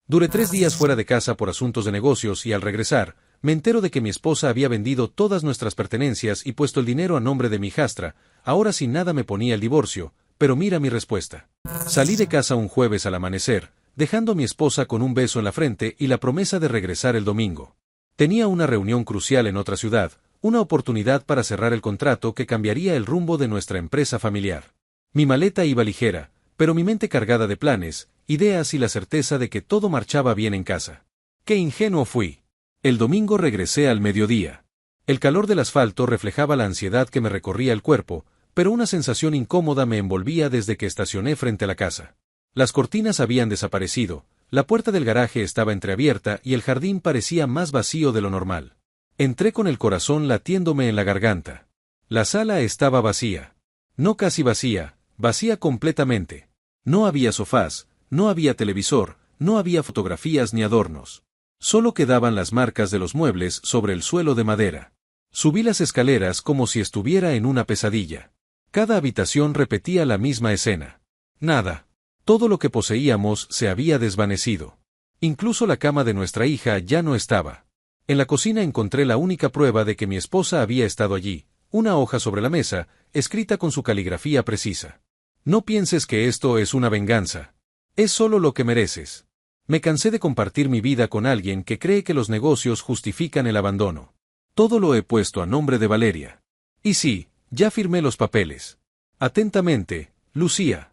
Duré 3 días fuera de casa por asuntos de negocios y al regresar, me entero de que mi esposa había vendido todas nuestras pertenencias y puesto el dinero a nombre de mi hijastra. Ahora sin nada me ponía el divorcio, pero mira mi respuesta. Salí de casa un jueves al amanecer, dejando a mi esposa con un beso en la frente y la promesa de regresar el domingo. Tenía una reunión crucial en otra ciudad, una oportunidad para cerrar el contrato que cambiaría el rumbo de nuestra empresa familiar. Mi maleta iba ligera, pero mi mente cargada de planes, ideas y la certeza de que todo marchaba bien en casa. ¡Qué ingenuo fui! El domingo regresé al mediodía. El calor del asfalto reflejaba la ansiedad que me recorría el cuerpo, pero una sensación incómoda me envolvía desde que estacioné frente a la casa. Las cortinas habían desaparecido, la puerta del garaje estaba entreabierta y el jardín parecía más vacío de lo normal. Entré con el corazón latiéndome en la garganta. La sala estaba vacía. No casi vacía, vacía completamente. No había sofás, no había televisor, no había fotografías ni adornos. Solo quedaban las marcas de los muebles sobre el suelo de madera. Subí las escaleras como si estuviera en una pesadilla. Cada habitación repetía la misma escena. Nada. Todo lo que poseíamos se había desvanecido. Incluso la cama de nuestra hija ya no estaba. En la cocina encontré la única prueba de que mi esposa había estado allí, una hoja sobre la mesa, escrita con su caligrafía precisa. No pienses que esto es una venganza. Es solo lo que mereces. Me cansé de compartir mi vida con alguien que cree que los negocios justifican el abandono. Todo lo he puesto a nombre de Valeria. Y sí, ya firmé los papeles. Atentamente, Lucía.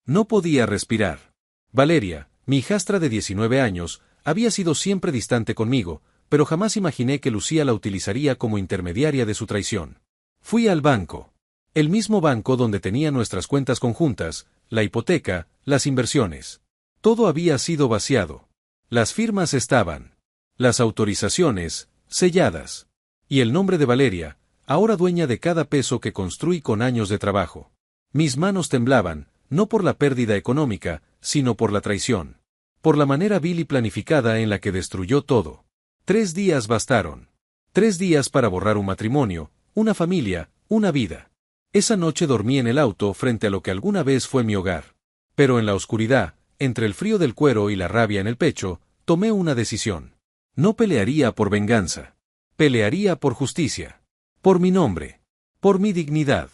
No podía respirar. Valeria, mi hijastra de 19 años, había sido siempre distante conmigo, pero jamás imaginé que Lucía la utilizaría como intermediaria de su traición. Fui al banco. El mismo banco donde tenía nuestras cuentas conjuntas, la hipoteca, las inversiones. Todo había sido vaciado. Las firmas estaban. Las autorizaciones, selladas. Y el nombre de Valeria, ahora dueña de cada peso que construí con años de trabajo. Mis manos temblaban, no por la pérdida económica, sino por la traición. Por la manera vil y planificada en la que destruyó todo. 3 días bastaron. 3 días para borrar un matrimonio, una familia, una vida. Esa noche dormí en el auto frente a lo que alguna vez fue mi hogar. Pero en la oscuridad, entre el frío del cuero y la rabia en el pecho, tomé una decisión. No pelearía por venganza. Pelearía por justicia. Por mi nombre. Por mi dignidad.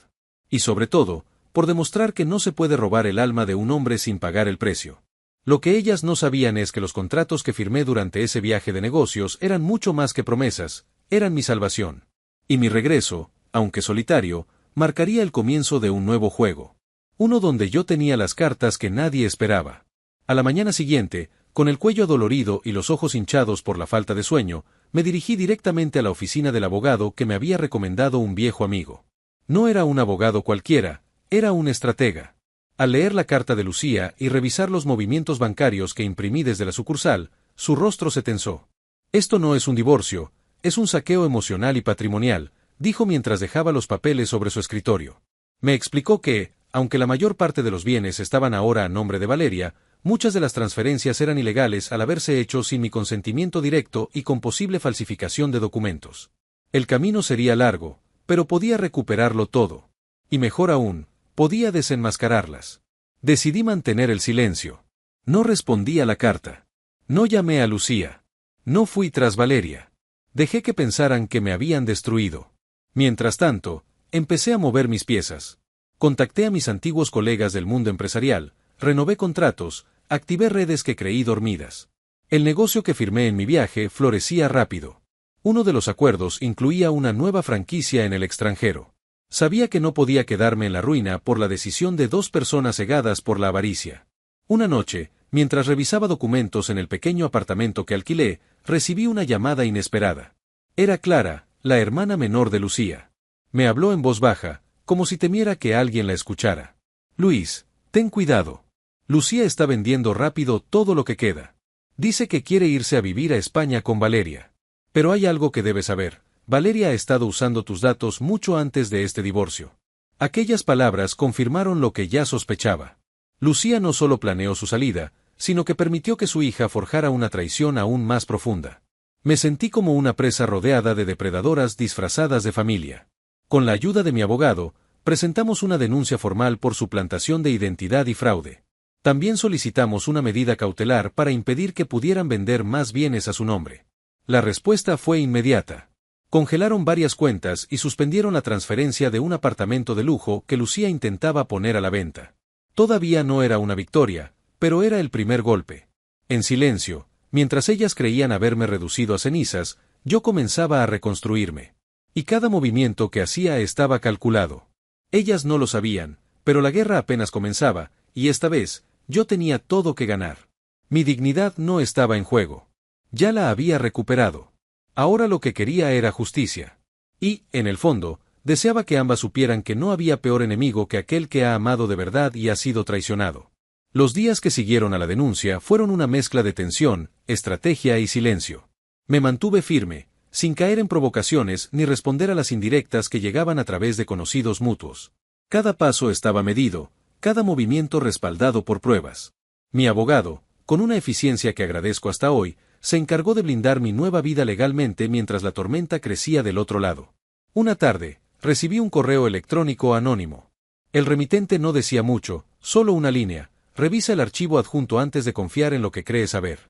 Y sobre todo, por demostrar que no se puede robar el alma de un hombre sin pagar el precio. Lo que ellas no sabían es que los contratos que firmé durante ese viaje de negocios eran mucho más que promesas, eran mi salvación. Y mi regreso, aunque solitario, marcaría el comienzo de un nuevo juego. Uno donde yo tenía las cartas que nadie esperaba. A la mañana siguiente, con el cuello adolorido y los ojos hinchados por la falta de sueño, me dirigí directamente a la oficina del abogado que me había recomendado un viejo amigo. No era un abogado cualquiera, era un estratega. Al leer la carta de Lucía y revisar los movimientos bancarios que imprimí desde la sucursal, su rostro se tensó. Esto no es un divorcio, es un saqueo emocional y patrimonial, dijo mientras dejaba los papeles sobre su escritorio. Me explicó que, aunque la mayor parte de los bienes estaban ahora a nombre de Valeria, muchas de las transferencias eran ilegales al haberse hecho sin mi consentimiento directo y con posible falsificación de documentos. El camino sería largo, pero podía recuperarlo todo. Y mejor aún, podía desenmascararlas. Decidí mantener el silencio. No respondí a la carta. No llamé a Lucía. No fui tras Valeria. Dejé que pensaran que me habían destruido. Mientras tanto, empecé a mover mis piezas. Contacté a mis antiguos colegas del mundo empresarial, renové contratos, activé redes que creí dormidas. El negocio que firmé en mi viaje florecía rápido. Uno de los acuerdos incluía una nueva franquicia en el extranjero. Sabía que no podía quedarme en la ruina por la decisión de 2 personas cegadas por la avaricia. Una noche, mientras revisaba documentos en el pequeño apartamento que alquilé, recibí una llamada inesperada. Era Clara, la hermana menor de Lucía. Me habló en voz baja, como si temiera que alguien la escuchara. Luis, ten cuidado. Lucía está vendiendo rápido todo lo que queda. Dice que quiere irse a vivir a España con Valeria. Pero hay algo que debes saber. Valeria ha estado usando tus datos mucho antes de este divorcio. Aquellas palabras confirmaron lo que ya sospechaba. Lucía no solo planeó su salida, sino que permitió que su hija forjara una traición aún más profunda. Me sentí como una presa rodeada de depredadoras disfrazadas de familia. Con la ayuda de mi abogado, presentamos una denuncia formal por suplantación de identidad y fraude. También solicitamos una medida cautelar para impedir que pudieran vender más bienes a su nombre. La respuesta fue inmediata. Congelaron varias cuentas y suspendieron la transferencia de un apartamento de lujo que Lucía intentaba poner a la venta. Todavía no era una victoria, pero era el primer golpe. En silencio, mientras ellas creían haberme reducido a cenizas, yo comenzaba a reconstruirme. Y cada movimiento que hacía estaba calculado. Ellas no lo sabían, pero la guerra apenas comenzaba, y esta vez, yo tenía todo que ganar. Mi dignidad no estaba en juego. Ya la había recuperado. Ahora lo que quería era justicia. Y, en el fondo, deseaba que ambas supieran que no había peor enemigo que aquel que ha amado de verdad y ha sido traicionado. Los días que siguieron a la denuncia fueron una mezcla de tensión, estrategia y silencio. Me mantuve firme, sin caer en provocaciones ni responder a las indirectas que llegaban a través de conocidos mutuos. Cada paso estaba medido, cada movimiento respaldado por pruebas. Mi abogado, con una eficiencia que agradezco hasta hoy, se encargó de blindar mi nueva vida legalmente mientras la tormenta crecía del otro lado. Una tarde, recibí un correo electrónico anónimo. El remitente no decía mucho, solo una línea: revisa el archivo adjunto antes de confiar en lo que crees saber.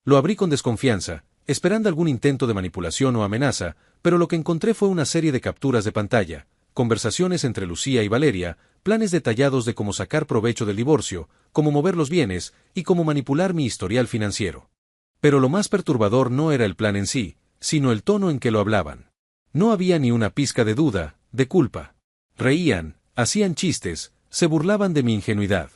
Lo abrí con desconfianza, esperando algún intento de manipulación o amenaza, pero lo que encontré fue una serie de capturas de pantalla, conversaciones entre Lucía y Valeria, planes detallados de cómo sacar provecho del divorcio, cómo mover los bienes y cómo manipular mi historial financiero. Pero lo más perturbador no era el plan en sí, sino el tono en que lo hablaban. No había ni una pizca de duda, de culpa. Reían, hacían chistes, se burlaban de mi ingenuidad.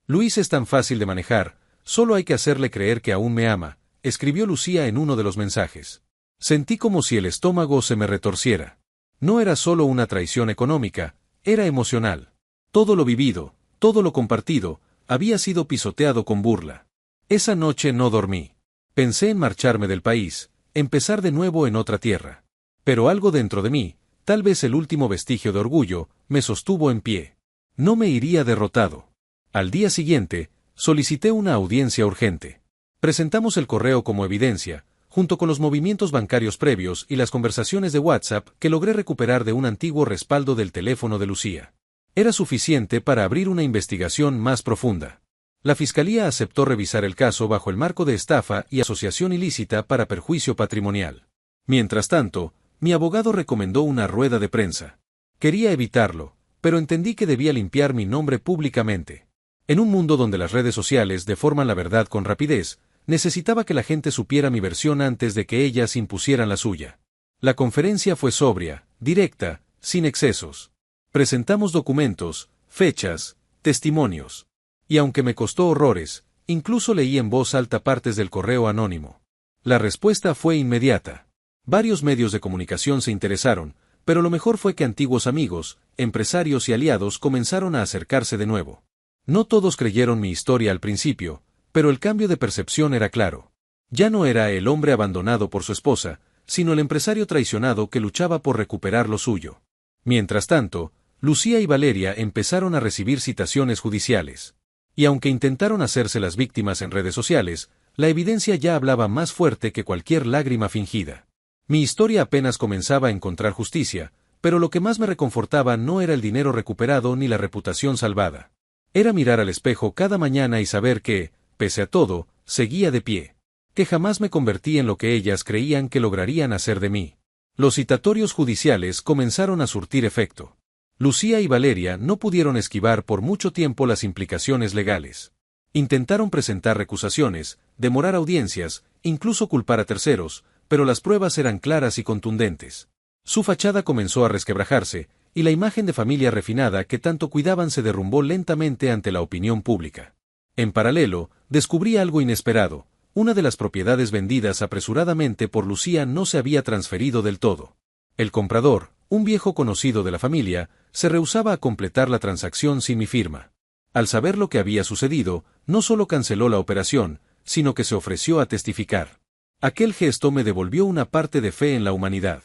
Luis es tan fácil de manejar, solo hay que hacerle creer que aún me ama, escribió Lucía en uno de los mensajes. Sentí como si el estómago se me retorciera. No era solo una traición económica, era emocional. Todo lo vivido, todo lo compartido, había sido pisoteado con burla. Esa noche no dormí. Pensé en marcharme del país, empezar de nuevo en otra tierra. Pero algo dentro de mí, tal vez el último vestigio de orgullo, me sostuvo en pie. No me iría derrotado. Al día siguiente, solicité una audiencia urgente. Presentamos el correo como evidencia, junto con los movimientos bancarios previos y las conversaciones de WhatsApp que logré recuperar de un antiguo respaldo del teléfono de Lucía. Era suficiente para abrir una investigación más profunda. La Fiscalía aceptó revisar el caso bajo el marco de estafa y asociación ilícita para perjuicio patrimonial. Mientras tanto, mi abogado recomendó una rueda de prensa. Quería evitarlo, pero entendí que debía limpiar mi nombre públicamente. En un mundo donde las redes sociales deforman la verdad con rapidez, necesitaba que la gente supiera mi versión antes de que ellas impusieran la suya. La conferencia fue sobria, directa, sin excesos. Presentamos documentos, fechas, testimonios. Y aunque me costó horrores, incluso leí en voz alta partes del correo anónimo. La respuesta fue inmediata. Varios medios de comunicación se interesaron, pero lo mejor fue que antiguos amigos, empresarios y aliados comenzaron a acercarse de nuevo. No todos creyeron mi historia al principio, pero el cambio de percepción era claro. Ya no era el hombre abandonado por su esposa, sino el empresario traicionado que luchaba por recuperar lo suyo. Mientras tanto, Lucía y Valeria empezaron a recibir citaciones judiciales. Y aunque intentaron hacerse las víctimas en redes sociales, la evidencia ya hablaba más fuerte que cualquier lágrima fingida. Mi historia apenas comenzaba a encontrar justicia, pero lo que más me reconfortaba no era el dinero recuperado ni la reputación salvada. Era mirar al espejo cada mañana y saber que, pese a todo, seguía de pie. Que jamás me convertí en lo que ellas creían que lograrían hacer de mí. Los citatorios judiciales comenzaron a surtir efecto. Lucía y Valeria no pudieron esquivar por mucho tiempo las implicaciones legales. Intentaron presentar recusaciones, demorar audiencias, incluso culpar a terceros, pero las pruebas eran claras y contundentes. Su fachada comenzó a resquebrajarse, y la imagen de familia refinada que tanto cuidaban se derrumbó lentamente ante la opinión pública. En paralelo, descubrí algo inesperado: una de las propiedades vendidas apresuradamente por Lucía no se había transferido del todo. El comprador, un viejo conocido de la familia, se rehusaba a completar la transacción sin mi firma. Al saber lo que había sucedido, no solo canceló la operación, sino que se ofreció a testificar. Aquel gesto me devolvió una parte de fe en la humanidad.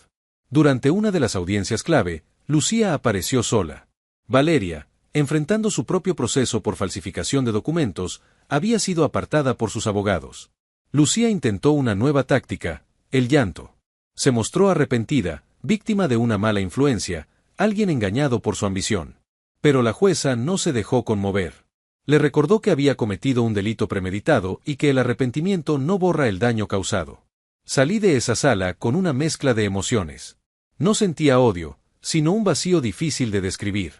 Durante una de las audiencias clave, Lucía apareció sola. Valeria, enfrentando su propio proceso por falsificación de documentos, había sido apartada por sus abogados. Lucía intentó una nueva táctica: el llanto. Se mostró arrepentida, víctima de una mala influencia, alguien engañado por su ambición. Pero la jueza no se dejó conmover. Le recordó que había cometido un delito premeditado y que el arrepentimiento no borra el daño causado. Salí de esa sala con una mezcla de emociones. No sentía odio, sino un vacío difícil de describir.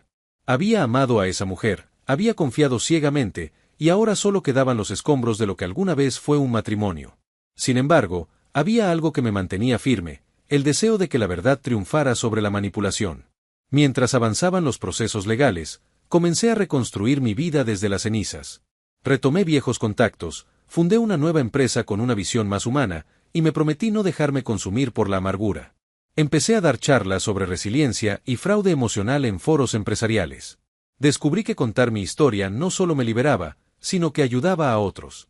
Había amado a esa mujer, había confiado ciegamente, y ahora solo quedaban los escombros de lo que alguna vez fue un matrimonio. Sin embargo, había algo que me mantenía firme, el deseo de que la verdad triunfara sobre la manipulación. Mientras avanzaban los procesos legales, comencé a reconstruir mi vida desde las cenizas. Retomé viejos contactos, fundé una nueva empresa con una visión más humana, y me prometí no dejarme consumir por la amargura. Empecé a dar charlas sobre resiliencia y fraude emocional en foros empresariales. Descubrí que contar mi historia no solo me liberaba, sino que ayudaba a otros.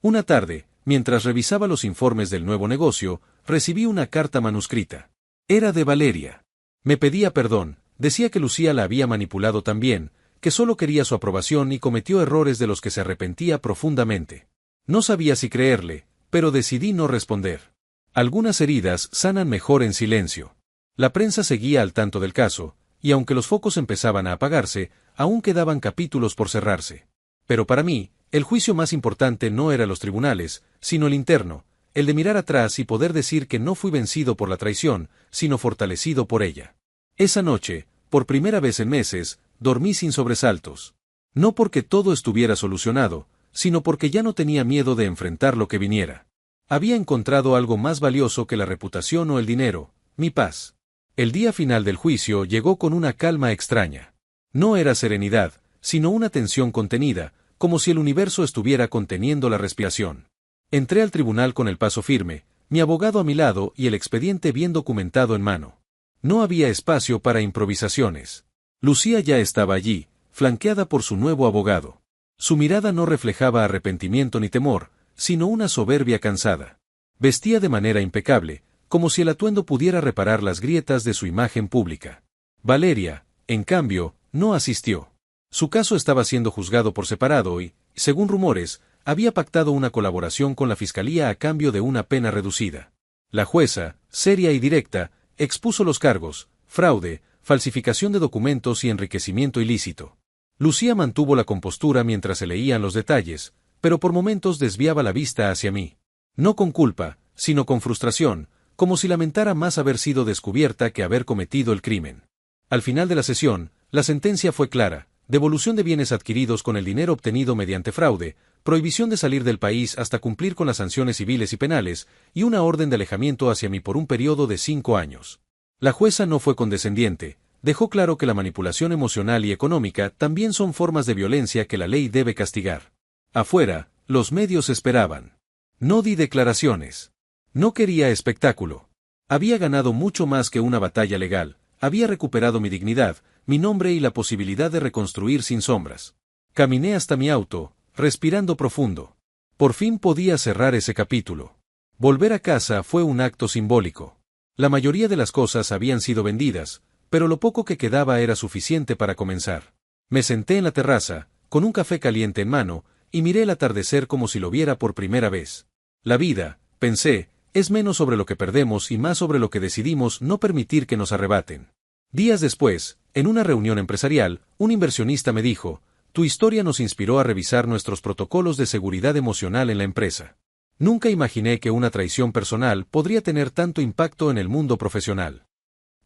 Una tarde, mientras revisaba los informes del nuevo negocio, recibí una carta manuscrita. Era de Valeria. Me pedía perdón, decía que Lucía la había manipulado también, que solo quería su aprobación y cometió errores de los que se arrepentía profundamente. No sabía si creerle, pero decidí no responder. Algunas heridas sanan mejor en silencio. La prensa seguía al tanto del caso, y aunque los focos empezaban a apagarse, aún quedaban capítulos por cerrarse. Pero para mí, el juicio más importante no era los tribunales, sino el interno, el de mirar atrás y poder decir que no fui vencido por la traición, sino fortalecido por ella. Esa noche, por primera vez en meses, dormí sin sobresaltos. No porque todo estuviera solucionado, sino porque ya no tenía miedo de enfrentar lo que viniera. Había encontrado algo más valioso que la reputación o el dinero, mi paz. El día final del juicio llegó con una calma extraña. No era serenidad, sino una tensión contenida, como si el universo estuviera conteniendo la respiración. Entré al tribunal con el paso firme, mi abogado a mi lado y el expediente bien documentado en mano. No había espacio para improvisaciones. Lucía ya estaba allí, flanqueada por su nuevo abogado. Su mirada no reflejaba arrepentimiento ni temor, sino una soberbia cansada. Vestía de manera impecable, como si el atuendo pudiera reparar las grietas de su imagen pública. Valeria, en cambio, no asistió. Su caso estaba siendo juzgado por separado y, según rumores, había pactado una colaboración con la fiscalía a cambio de una pena reducida. La jueza, seria y directa, expuso los cargos: fraude, falsificación de documentos y enriquecimiento ilícito. Lucía mantuvo la compostura mientras se leían los detalles, pero por momentos desviaba la vista hacia mí. No con culpa, sino con frustración, como si lamentara más haber sido descubierta que haber cometido el crimen. Al final de la sesión, la sentencia fue clara: devolución de bienes adquiridos con el dinero obtenido mediante fraude, prohibición de salir del país hasta cumplir con las sanciones civiles y penales, y una orden de alejamiento hacia mí por un periodo de 5 años. La jueza no fue condescendiente, dejó claro que la manipulación emocional y económica también son formas de violencia que la ley debe castigar. Afuera, los medios esperaban. No di declaraciones. No quería espectáculo. Había ganado mucho más que una batalla legal, había recuperado mi dignidad, mi nombre y la posibilidad de reconstruir sin sombras. Caminé hasta mi auto, respirando profundo. Por fin podía cerrar ese capítulo. Volver a casa fue un acto simbólico. La mayoría de las cosas habían sido vendidas, pero lo poco que quedaba era suficiente para comenzar. Me senté en la terraza, con un café caliente en mano, y miré el atardecer como si lo viera por primera vez. La vida, pensé, es menos sobre lo que perdemos y más sobre lo que decidimos no permitir que nos arrebaten. Días después, en una reunión empresarial, un inversionista me dijo: tu historia nos inspiró a revisar nuestros protocolos de seguridad emocional en la empresa. Nunca imaginé que una traición personal podría tener tanto impacto en el mundo profesional.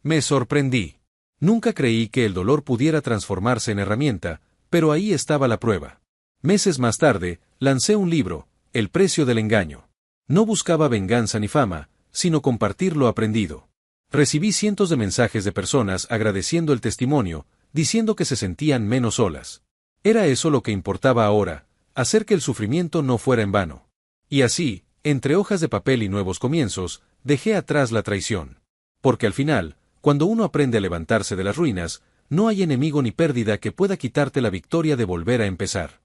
Me sorprendí. Nunca creí que el dolor pudiera transformarse en herramienta, pero ahí estaba la prueba. Meses más tarde, lancé un libro, El precio del engaño. No buscaba venganza ni fama, sino compartir lo aprendido. Recibí cientos de mensajes de personas agradeciendo el testimonio, diciendo que se sentían menos solas. Era eso lo que importaba ahora, hacer que el sufrimiento no fuera en vano. Y así, entre hojas de papel y nuevos comienzos, dejé atrás la traición. Porque al final, cuando uno aprende a levantarse de las ruinas, no hay enemigo ni pérdida que pueda quitarte la victoria de volver a empezar.